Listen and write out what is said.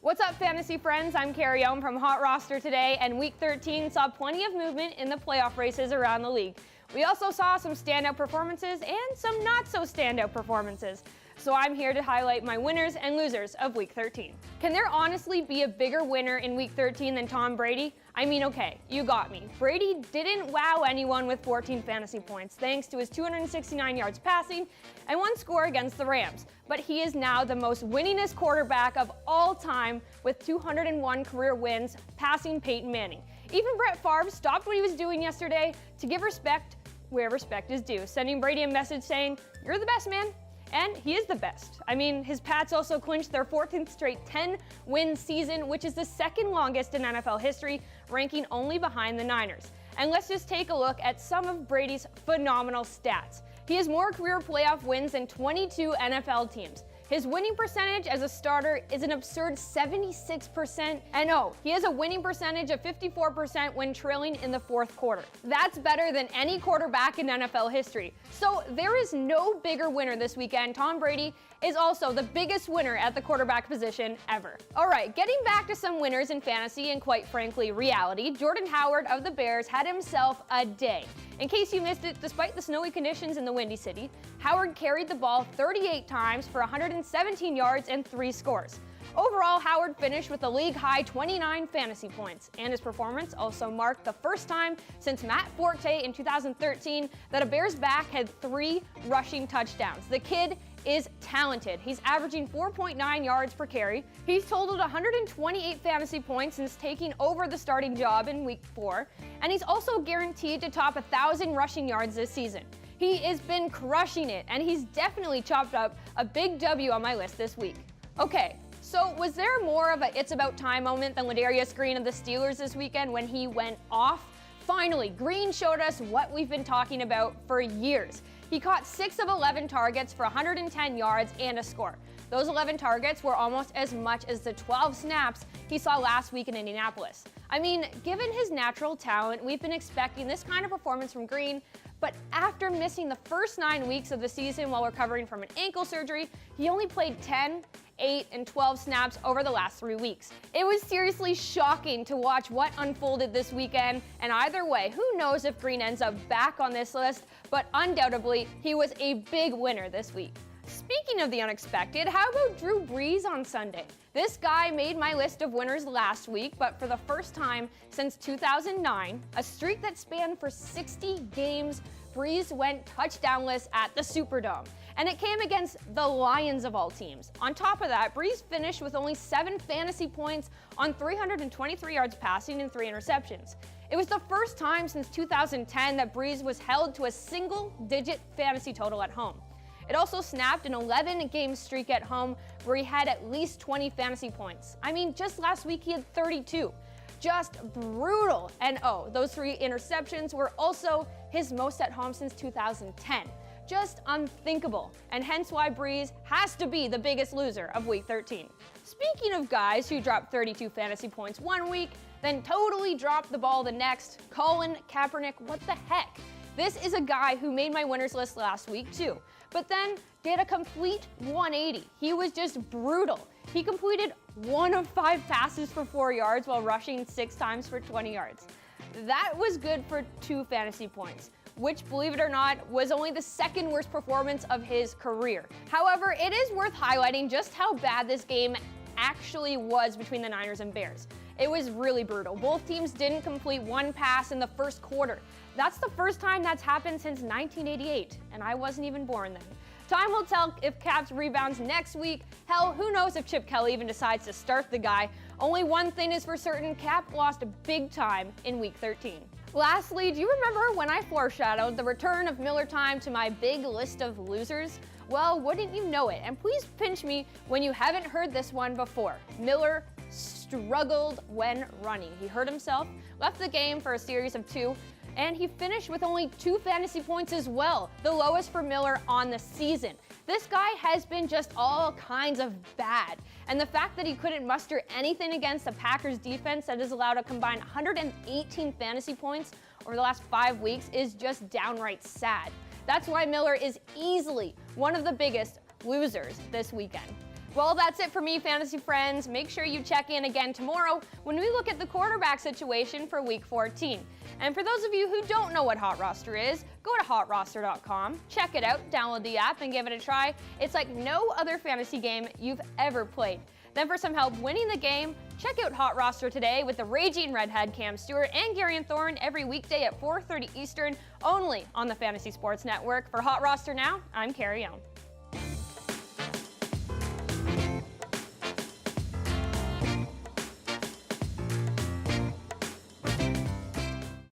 What's up, fantasy friends? I'm Carrie Oehm from HotRoster today, and Week 13 saw plenty of movement in the playoff races around the league. We also saw some standout performances and some not so standout performances. So I'm here to highlight my winners and losers of Week 13. Can there honestly be a bigger winner in Week 13 than Tom Brady? I mean, okay, you got me. Brady didn't wow anyone with 14 fantasy points thanks to his 269 yards passing and one score against the Rams. But he is now the most winningest quarterback of all time with 201 career wins, passing Peyton Manning. Even Brett Favre stopped what he was doing yesterday to give respect where respect is due, sending Brady a message saying, "You're the best, man." And he is the best. I mean, his Pats also clinched their 14th straight 10-win season, which is the second longest in NFL history, ranking only behind the Niners. And let's just take a look at some of Brady's phenomenal stats. He has more career playoff wins than 22 NFL teams. His winning percentage as a starter is an absurd 76%. And oh, he has a winning percentage of 54% when trailing in the fourth quarter. That's better than any quarterback in NFL history. So there is no bigger winner this weekend. Tom Brady is also the biggest winner at the quarterback position ever. All right, getting back to some winners in fantasy and quite frankly reality, Jordan Howard of the Bears had himself a day. In case you missed it, despite the snowy conditions in the Windy City, Howard carried the ball 38 times for 117 yards and 3 scores. Overall, Howard finished with a league-high 29 fantasy points, and his performance also marked the first time since Matt Forte in 2013 that a Bears back had 3 rushing touchdowns. The kid is talented. He's averaging 4.9 yards per carry. He's totaled 128 fantasy points since taking over the starting job in Week 4, and he's also guaranteed to top 1,000 rushing yards this season. He has been crushing it, and he's definitely chopped up a big W on my list this week. Okay, so was there more of a it's about time moment than Ladarius Green of the Steelers this weekend when he went off? Finally, Green showed us what we've been talking about for years. He caught 6 of 11 targets for 110 yards and a score. Those 11 targets were almost as much as the 12 snaps he saw last week in Indianapolis. I mean, given his natural talent, we've been expecting this kind of performance from Green, but after missing the first 9 weeks of the season while recovering from an ankle surgery, he only played 10, 8, and 12 snaps over the last 3 weeks. It was seriously shocking to watch what unfolded this weekend, and either way, who knows if Green ends up back on this list, but undoubtedly, he was a big winner this week. Speaking of the unexpected, how about Drew Brees on Sunday? This guy made my list of winners last week, but for the first time since 2009, a streak that spanned for 60 games, Brees went touchdownless at the Superdome. And it came against the Lions of all teams. On top of that, Brees finished with only 7 fantasy points on 323 yards passing and 3 interceptions. It was the first time since 2010 that Brees was held to a single-digit fantasy total at home. It also snapped an 11-game streak at home where he had at least 20 fantasy points. I mean, just last week he had 32. Just brutal. And oh, those 3 interceptions were also his most at home since 2010. Just unthinkable, and hence why Brees has to be the biggest loser of Week 13. Speaking of guys who dropped 32 fantasy points one week, then totally dropped the ball the next, Colin Kaepernick, what the heck? This is a guy who made my winners list last week too, but then did a complete 180. He was just brutal. He completed 1 of 5 passes for 4 yards while rushing 6 times for 20 yards. That was good for 2 fantasy points, which, believe it or not, was only the second worst performance of his career. However, it is worth highlighting just how bad this game actually was between the Niners and Bears. It was really brutal. Both teams didn't complete 1 pass in the first quarter. That's the first time that's happened since 1988, and I wasn't even born then. Time will tell if Cap's rebounds next week. Hell, who knows if Chip Kelly even decides to start the guy. Only one thing is for certain, Cap lost big time in Week 13. Lastly, do you remember when I foreshadowed the return of Miller time to my big list of losers? Well, wouldn't you know it? And please pinch me when you haven't heard this one before. Miller struggled when running. He hurt himself, left the game for a series of 2, and he finished with only 2 fantasy points as well, the lowest for Miller on the season. This guy has been just all kinds of bad, and the fact that he couldn't muster anything against the Packers defense that has allowed a combined 118 fantasy points over the last 5 weeks is just downright sad. That's why Miller is easily one of the biggest losers this weekend. Well, that's it for me, fantasy friends. Make sure you check in again tomorrow when we look at the quarterback situation for Week 14. And for those of you who don't know what HotRoster is, go to HotRoster.com, check it out, download the app, and give it a try. It's like no other fantasy game you've ever played. Then for some help winning the game, check out HotRoster today with the raging redhead Cam Stewart and Gary Thorne every weekday at 4:30 Eastern, only on the Fantasy Sports Network. For HotRoster Now, I'm Carrie Oehm.